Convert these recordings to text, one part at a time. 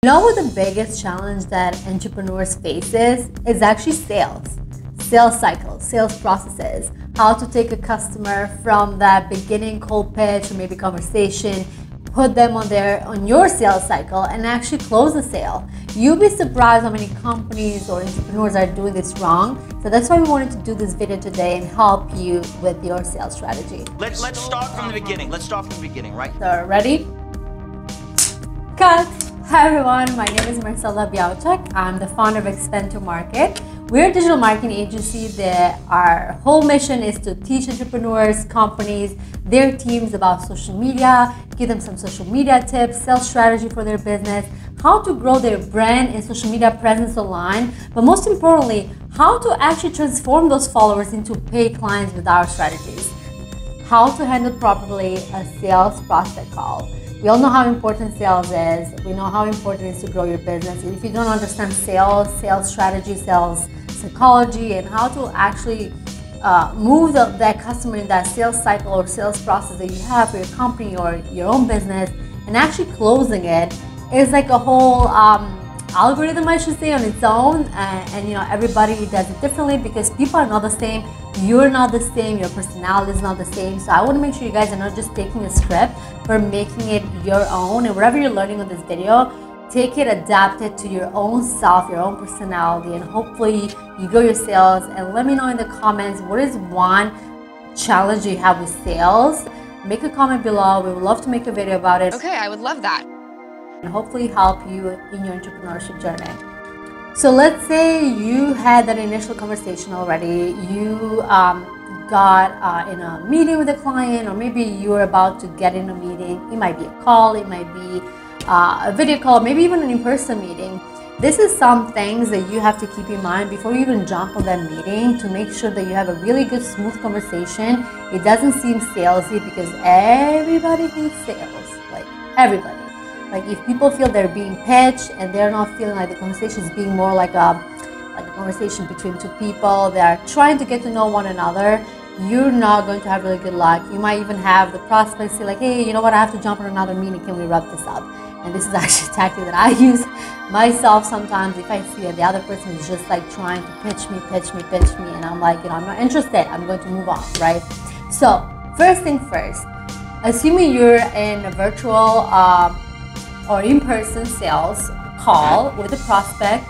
You know what the biggest challenge that entrepreneurs faces is actually sales cycles, sales processes, how to take a customer from that beginning cold pitch or maybe conversation, put them on your sales cycle and actually close the sale. You'll be surprised how many companies or entrepreneurs are doing this wrong. So that's why we wanted to do this video today and help you with your sales strategy. Let's start from the beginning. Let's start from the beginning, right? So ready? Cut! Hi everyone, my name is Marcela Białczak. I'm the founder of Expand to Market. We're a digital marketing agency that our whole mission is to teach entrepreneurs, companies, their teams about social media, give them some social media tips, sales strategy for their business, how to grow their brand and social media presence online, but most importantly, how to actually transform those followers into paid clients with our strategies, how to handle properly a sales prospect call. We all know how important sales is. We know how important it is to grow your business. And if you don't understand sales strategy, sales psychology, and how to actually move that customer in that sales cycle or sales process that you have for your company or your own business, and actually closing it is like a whole algorithm, I should say, on its own. And you know, everybody does it differently because people are not the same. You're not the same, your personality is not the same. So I want to make sure you guys are not just taking a script, but making it your own. And whatever you're learning on this video, take it, adapt it to your own self, your own personality, and hopefully you grow your sales. And let me know in the comments, what is one challenge you have with sales? Make a comment below. We would love to make a video about it. Okay, I would love that. And hopefully help you in your entrepreneurship journey. So let's say you had that initial conversation already. You got in a meeting with a client, or maybe you're about to get in a meeting. It might be a call, it might be a video call, maybe even an in-person meeting. This is some things that you have to keep in mind before you even jump on that meeting to make sure that you have a really good, smooth conversation. It doesn't seem salesy because everybody hates sales, like everybody. Like if people feel they're being pitched and they're not feeling like the conversation is being more like a conversation between two people that are trying to get to know one another, you're not going to have really good luck. You might even have the prospect say like, hey, you know what, I have to jump on another meeting, can we wrap this up? And this is actually a tactic that I use myself sometimes if I see that the other person is just like trying to pitch me, and I'm like, you know, I'm not interested, I'm going to move on, right? So first thing first, assuming you're in a virtual or in-person sales call with a prospect,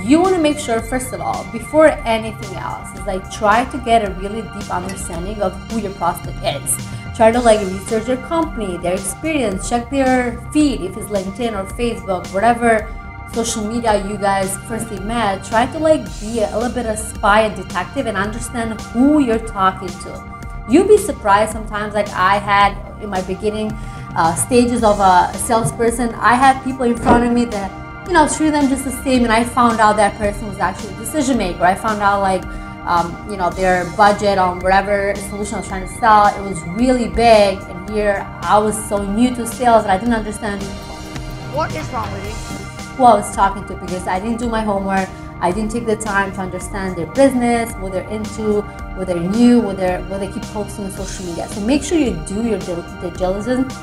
you want to make sure, first of all, before anything else, is like try to get a really deep understanding of who your prospect is. Try to like research their company, their experience, check their feed, if it's LinkedIn or Facebook, whatever social media you guys firstly met. Try to like be a little bit of spy and detective and understand who you're talking to. You'd be surprised sometimes, like I had in my beginning stages of a salesperson, I had people in front of me that, you know, treat them just the same, and I found out that person was actually a decision maker. I found out like, you know, their budget on whatever solution I was trying to sell, it was really big, and here I was so new to sales that I didn't understand What is wrong with you? who I was talking to because I didn't do my homework. I didn't take the time to understand their business, what they're into, what they're new, what they keep posting on social media. So make sure you do your due diligence.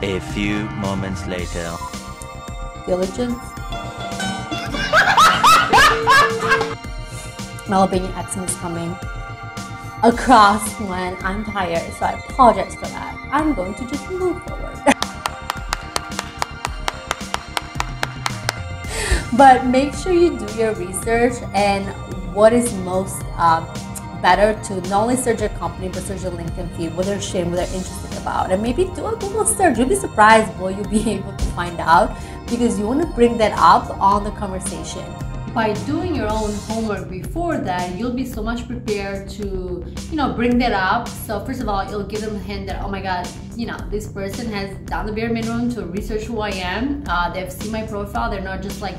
A few moments later. Diligence. My Albanian accent is coming across when I'm tired, so I apologize for that. I'm going to just move forward. But make sure you do your research and what is most better to not only search your company, but search your LinkedIn feed, what they're sharing, what they're interested about, and maybe do a Google search. You'll be surprised what you'll be able to find out because you want to bring that up on the conversation. By doing your own homework before that, you'll be so much prepared to, you know, bring that up. So first of all, it'll give them a hint that, oh my God, you know, this person has done the bare minimum to research who I am. They've seen my profile. They're not just like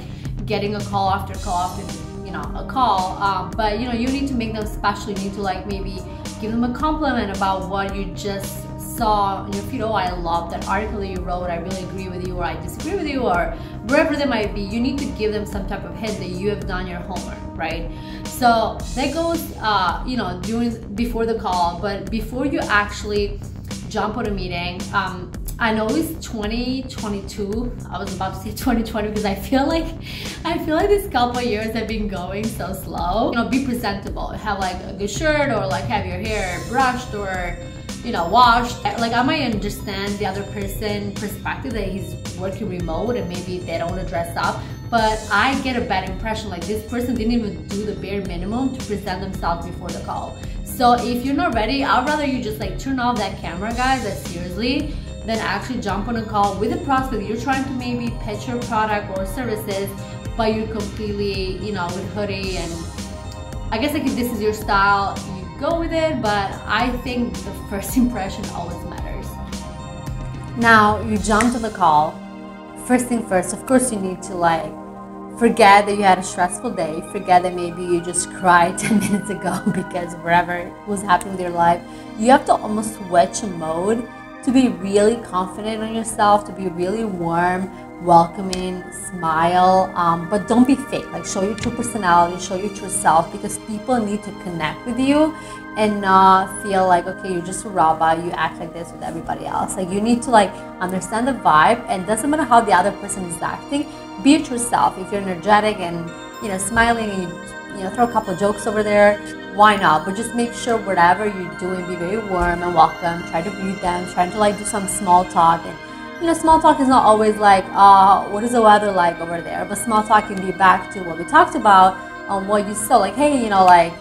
getting a call after call after, you know, a call. But you know, you need to make them special. You need to like maybe give them a compliment about what you just saw on your feed. Oh, I love that article that you wrote, I really agree with you, or I disagree with you, or wherever they might be. You need to give them some type of hint that you have done your homework, right? So that goes, you know, before the call, but before you actually jump on a meeting. I know it's 2022. I was about to say 2020 because I feel like this couple of years have been going so slow. You know, be presentable. Have like a good shirt, or like have your hair brushed or, you know, washed. Like, I might understand the other person's perspective that he's working remote and maybe they don't want to dress up, but I get a bad impression like this person didn't even do the bare minimum to present themselves before the call. So if you're not ready, I'd rather you just like turn off that camera, guys, like seriously, than actually jump on a call with a prospect. You're trying to maybe pitch your product or services, but you're completely, you know, with hoodie. And I guess like if this is your style, you go with it, but I think the first impression always matters. Now you jumped on the call. First thing first, of course you need to like forget that you had a stressful day, forget that maybe you just cried 10 minutes ago because whatever was happening in your life. You have to almost switch a mode to be really confident on yourself, to be really warm, welcoming, smile, but don't be fake. Like, show your true personality, show your true self, because people need to connect with you and not feel like, okay, you're just a robot, you act like this with everybody else. Like, you need to like understand the vibe, and doesn't matter how the other person is acting, be your true self. If you're energetic and, you know, smiling and you know, throw a couple of jokes over there, why not? But just make sure whatever you're doing, be very warm and welcome. Try to greet them, try to like do some small talk. And you know, small talk is not always like, what is the weather like over there? But small talk can be back to what we talked about, what you saw, like, hey, you know, like,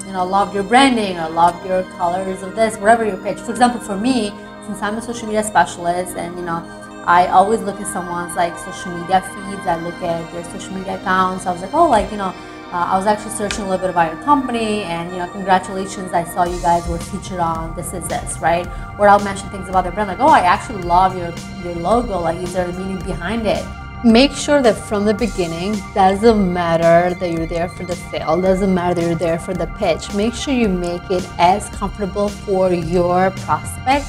you know, love your branding, or love your colors of this, whatever your pitch. For example, for me, since I'm a social media specialist, and you know, I always look at someone's like social media feeds. I look at their social media accounts. I was like, oh, like, you know, I was actually searching a little bit about your company, and you know, congratulations, I saw you guys were featured on This Is This, right? Or I'll mention things about their brand, like, oh, I actually love your logo, like, is there a meaning behind it? Make sure that from the beginning, doesn't matter that you're there for the sale, doesn't matter that you're there for the pitch. Make sure you make it as comfortable for your prospect,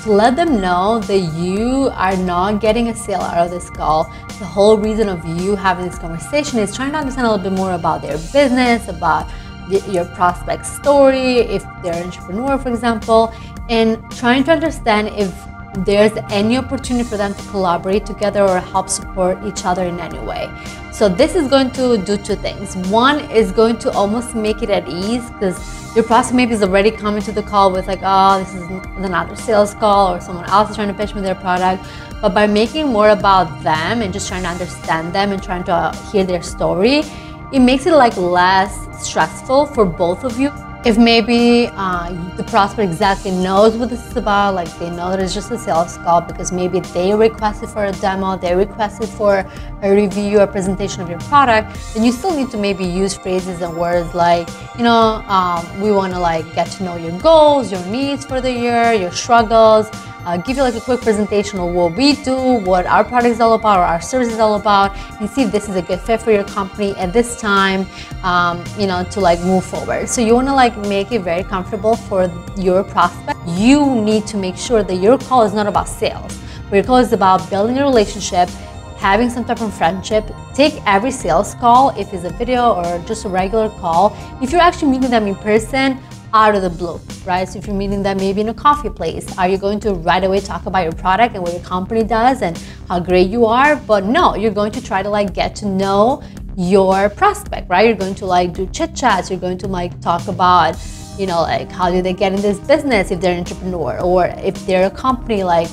to let them know that you are not getting a sale out of this call. The whole reason of you having this conversation is trying to understand a little bit more about their business, about your prospect story, if they're an entrepreneur, for example, and trying to understand if there's any opportunity for them to collaborate together or help support each other in any way. So this is going to do two things. One is going to almost make it at ease, because your prospect maybe is already coming to the call with like, oh, this is another sales call, or someone else is trying to pitch me their product. But by making more about them and just trying to understand them and trying to hear their story, it makes it like less stressful for both of you. If maybe the prospect exactly knows what this is about, like they know that it's just a sales call because maybe they requested for a demo, they requested for a review or presentation of your product, then you still need to maybe use phrases and words like, you know, we want to like get to know your goals, your needs for the year, your struggles, give you like a quick presentation of what we do, what our product is all about, or our service is all about, and see if this is a good fit for your company at this time, you know, to like move forward. So you want to like make it very comfortable for your prospect. You need to make sure that your call is not about sales, but your call is about building a relationship, having some type of friendship. Take every sales call, if it's a video or just a regular call, if you're actually meeting them in person, out of the blue, right? So if you're meeting them maybe in a coffee place, are you going to right away talk about your product and what your company does and how great you are? But no, you're going to try to like get to know your prospect, right? You're going to like do chit chats, you're going to like talk about, you know, like how did they get in this business if they're an entrepreneur, or if they're a company, like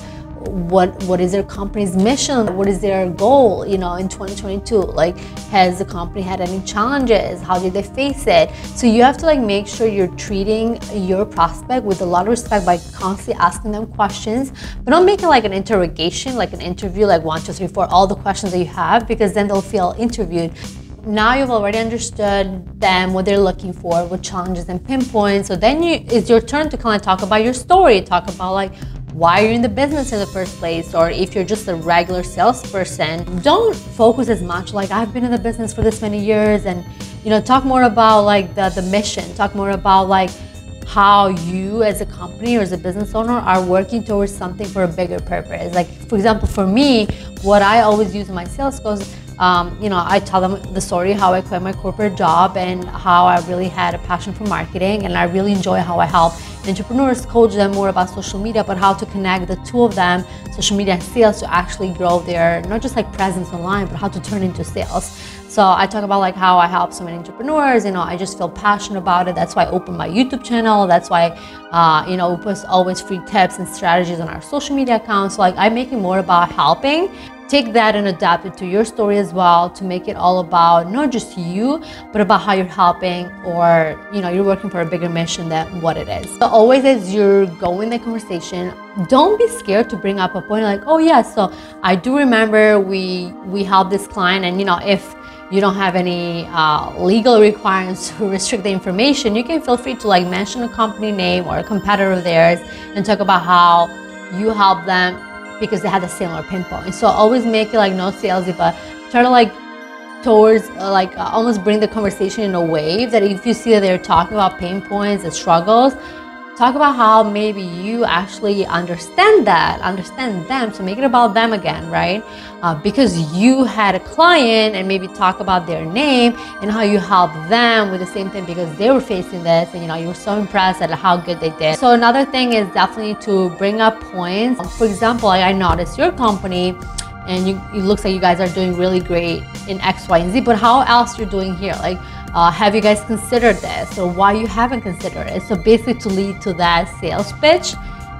what is their company's mission, what is their goal, you know, in 2022, like has the company had any challenges, how did they face it? So you have to like make sure you're treating your prospect with a lot of respect by constantly asking them questions, but don't make it like an interrogation, like an interview, like 1, 2, 3, 4, all the questions that you have, because then they'll feel interviewed. Now you've already understood them, what they're looking for, what challenges and pinpoints. So then it's your turn to kind of talk about your story, talk about like why you're in the business in the first place, or if you're just a regular salesperson, don't focus as much like I've been in the business for this many years, and you know, talk more about like the mission, talk more about like how you as a company or as a business owner are working towards something for a bigger purpose. Like for example, for me, what I always use in my sales calls, I tell them the story how I quit my corporate job and how I really had a passion for marketing, and I really enjoy how I help entrepreneurs, coach them more about social media, but how to connect the two of them, social media and sales, to actually grow their, not just like presence online, but how to turn into sales. So I talk about like how I help so many entrepreneurs, I just feel passionate about it. That's why I opened my YouTube channel. That's why, we post always free tips and strategies on our social media accounts. So like I make it more about helping. Take that and adapt it to your story as well, to make it all about not just you, but about how you're helping, or you're working for a bigger mission than what it is. So always as you're going the conversation, don't be scared to bring up a point like, oh yeah, so I do remember we helped this client, and if you don't have any legal requirements to restrict the information, you can feel free to like mention a company name or a competitor of theirs and talk about how you help them because they had a similar pinpoint. So always make it like no salesy, but try to like towards almost bring the conversation in a wave that if you see that they're talking about pain points and struggles, talk about how maybe you actually understand them, so make it about them again, right? Because you had a client, and maybe talk about their name and how you helped them with the same thing because they were facing this, and you were so impressed at how good they did. So another thing is definitely to bring up points. For example, I noticed your company, and it looks like you guys are doing really great in X, Y, and Z, but how else you're doing here? Like, have you guys considered this, or why you haven't considered it? So basically to lead to that sales pitch,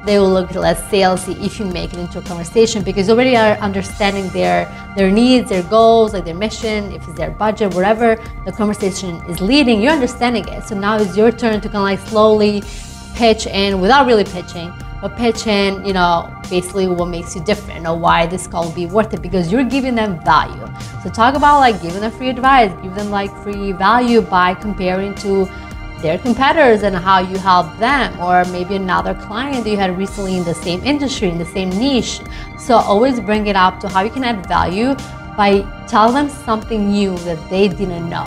they will look less salesy if you make it into a conversation, because you already are understanding their needs, their goals, like their mission, if it's their budget, whatever the conversation is leading, you're understanding it. So now it's your turn to kind of like slowly pitch in without really pitching, but pitch in, basically what makes you different, or why this call will be worth it, because you're giving them value. So talk about like giving them free advice, give them like free value by comparing to their competitors and how you help them, or maybe another client that you had recently in the same industry, in the same niche. So always bring it up to how you can add value by telling them something new that they didn't know.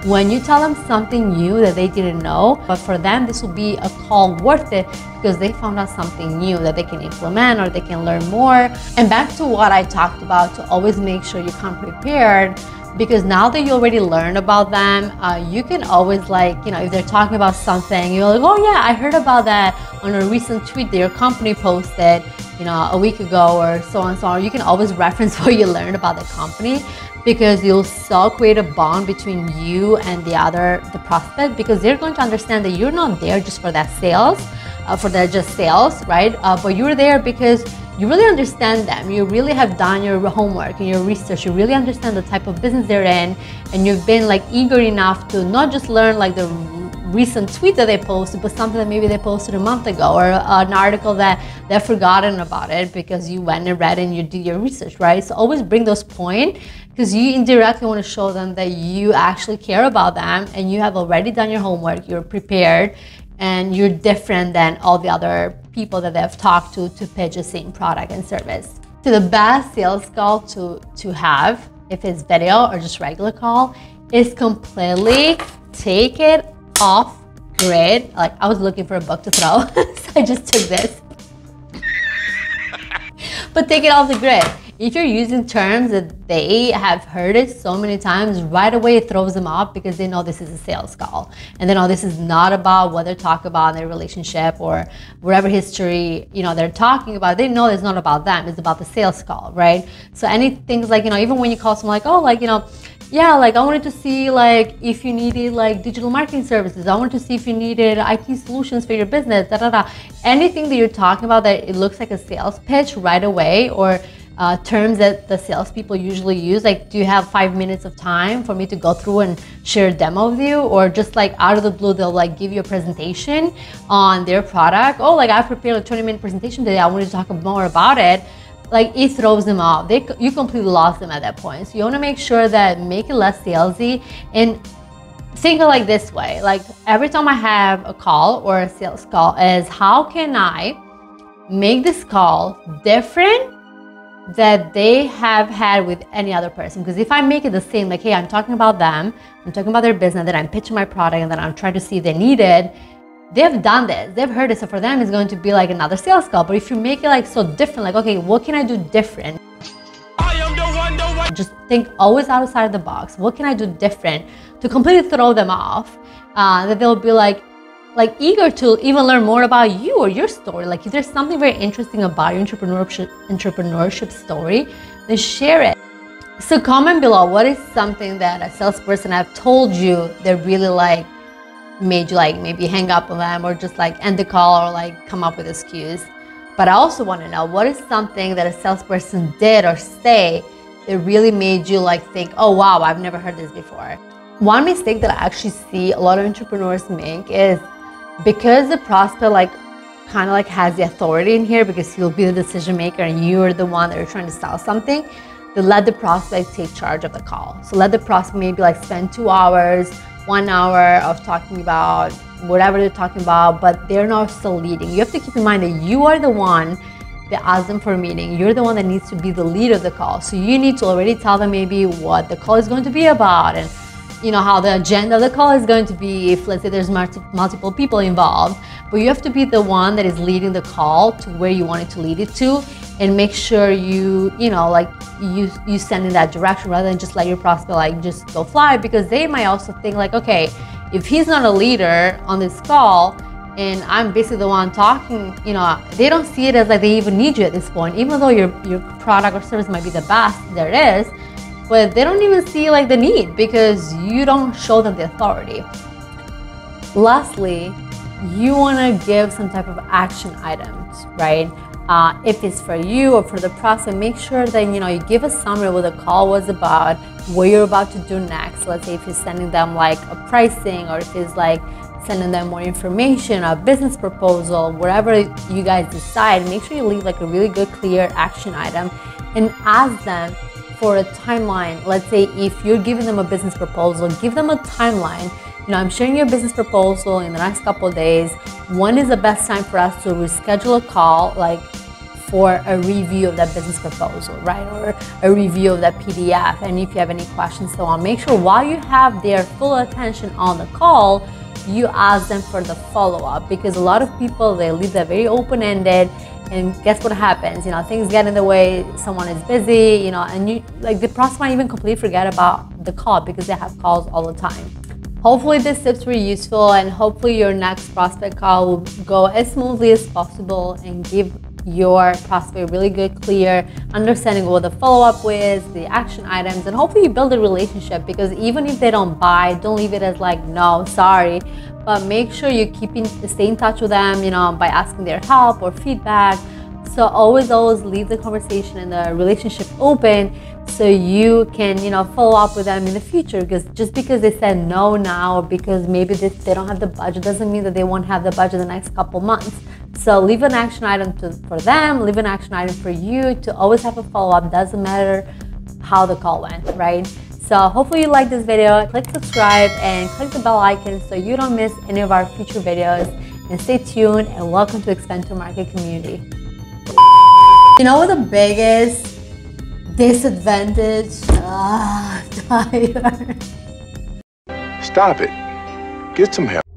When you tell them something new that they didn't know, but for them this will be a call worth it because they found out something new that they can implement or they can learn more. And back to what I talked about, to always make sure you come prepared, because now that you already learned about them, you can always if they're talking about something, you're like, oh yeah, I heard about that on a recent tweet that your company posted, a week ago, or so on and so on. You can always reference what you learned about the company, because you'll so create a bond between you and the prospect, because they're going to understand that you're not there just for that sales, just sales, right? But you're there because you really understand them. You really have done your homework and your research. You really understand the type of business they're in, and you've been eager enough to not just learn the recent tweet that they posted, but something that maybe they posted a month ago, or an article that they've forgotten about it because you went and read and you did your research, right? So always bring those points, because you indirectly want to show them that you actually care about them and you have already done your homework, you're prepared, and you're different than all the other people that they've talked to pitch the same product and service. So the best sales call to have, if it's video or just regular call, is completely take it off grid. I was looking for a book to throw, so I just took this. But take it off the grid. If you're using terms that they have heard it so many times, right away it throws them off, because they know this is a sales call. And they know this is not about what they're talking about in their relationship or whatever history they're talking about. They know it's not about them, it's about the sales call, right? So anything even when you call someone yeah, I wanted to see if you needed digital marketing services. I wanted to see if you needed IT solutions for your business, Anything that you're talking about that it looks like a sales pitch right away, or terms that the salespeople usually use, do you have 5 minutes of time for me to go through and share a demo with you? Or just out of the blue, they'll give you a presentation on their product. Oh, I prepared a 20-minute presentation today. I wanted to talk more about it. It throws them off. You completely lost them at that point. So you want to make sure that make it less salesy, and think of this way. Every time I have a call or a sales call is, how can I make this call different that they have had with any other person? Because if I make it the same, hey, I'm talking about them, I'm talking about their business, then I'm pitching my product, and then I'm trying to see if they need it, they've done this, they've heard it, so for them it's going to be another sales call. But if you make it so different, okay, what can I do different? I am the one, the Just think always outside the box. What can I do different to completely throw them off? That they'll be like eager to even learn more about you or your story. Like if there's something very interesting about your entrepreneurship story, then share it. So comment below, what is something that a salesperson have told you that really like made you like maybe hang up on them or just like end the call or like come up with an excuse. But I also want to know, what is something that a salesperson did or say that really made you like think, oh wow, I've never heard this before. One mistake that I actually see a lot of entrepreneurs make is because the prospect like kind of like has the authority in here because he'll be the decision maker and you're the one that you're trying to sell something, they let the prospect take charge of the call. So let the prospect maybe like spend 2 hours, 1 hour of talking about whatever they're talking about, but they're not still leading. You have to keep in mind that you are the one that asked them for a meeting. You're the one that needs to be the leader of the call. So you need to already tell them maybe what the call is going to be about and you know how the agenda of the call is going to be if let's say there's multiple people involved. But you have to be the one that is leading the call to where you want it to lead it to, and make sure you know like you send in that direction rather than just let your prospect like just go fly, because they might also think like, okay, if he's not a leader on this call and I'm basically the one talking, you know, they don't see it as like they even need you at this point, even though your product or service might be the best there is, but they don't even see like the need because you don't show them the authority. Lastly, you want to give some type of action items, right? If it's for you or for the prospect, make sure that you know you give a summary of what the call was about, what you're about to do next. Let's say if you're sending them like a pricing, or if it's like sending them more information, a business proposal, whatever you guys decide, make sure you leave like a really good clear action item and ask them for a timeline. Let's say if you're giving them a business proposal, give them a timeline. You know, I'm sharing your business proposal in the next couple of days. When is the best time for us to reschedule a call, like for a review of that business proposal, right? Or a review of that PDF. And if you have any questions, so on, make sure while you have their full attention on the call, you ask them for the follow-up, because a lot of people, they leave that very open-ended, and guess what happens? You know, things get in the way, someone is busy, you know, and you like the prospect might even completely forget about the call because they have calls all the time. Hopefully these tips were useful, and hopefully your next prospect call will go as smoothly as possible and give your prospect a really good, clear understanding of what the follow-up is, the action items, and hopefully you build a relationship, because even if they don't buy, don't leave it as like, no, sorry, but make sure you stay in touch with them, you know, by asking their help or feedback. So always leave the conversation and the relationship open so you can, you know, follow up with them in the future, because just because they said no now, or because maybe they don't have the budget, doesn't mean that they won't have the budget the next couple months. So leave an action item for them, leave an action item for you to always have a follow-up. Doesn't matter how the call went, right? So hopefully you like this video. Click subscribe and click the bell icon so you don't miss any of our future videos. And stay tuned, and welcome to Expand to Market community. You know what the biggest disadvantage? Tired. Stop it. Get some help.